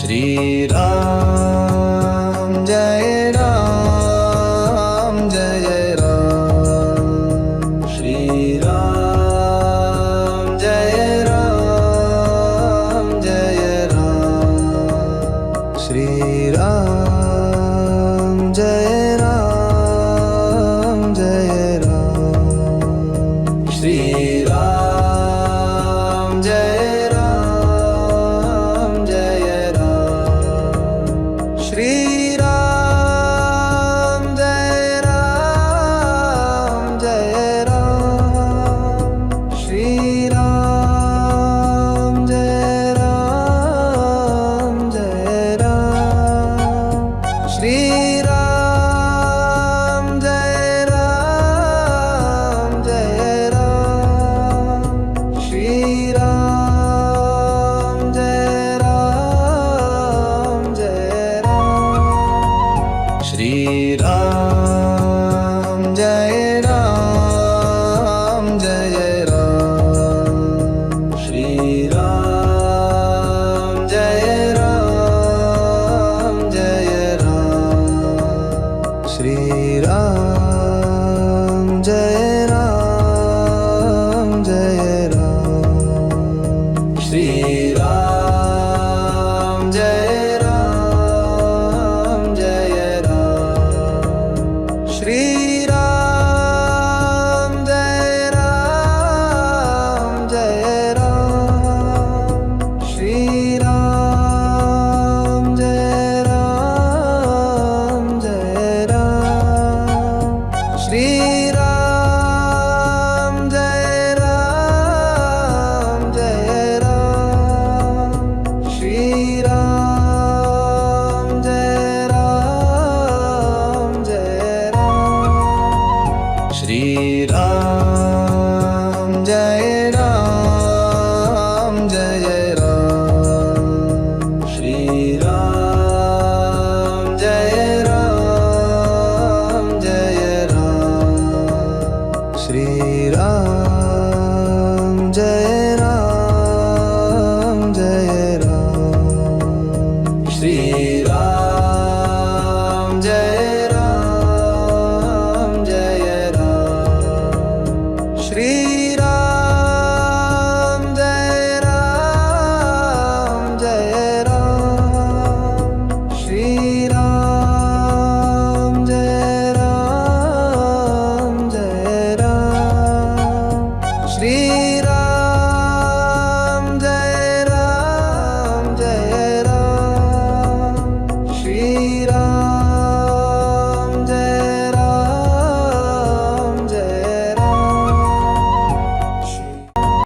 Shri Ram Jai Ram Jai Ram Shri Ram Jai Ram Jai Ram Shri Ram Jai Ram Jai Ram Shri Ram Jai Ram Jai Ram Shri Ram Jai Ram Jai Ram Shri Ram Jai Ram Jai Ram Shri Ram Jai Ram Jai Ram Shri Ram Jai Ram Jai Ram Shri Ram Jai Ram Jai Ram Shri Ram Jai Ram Jai Ram Shri Ram Jai Ram Jai Ram Shri Ram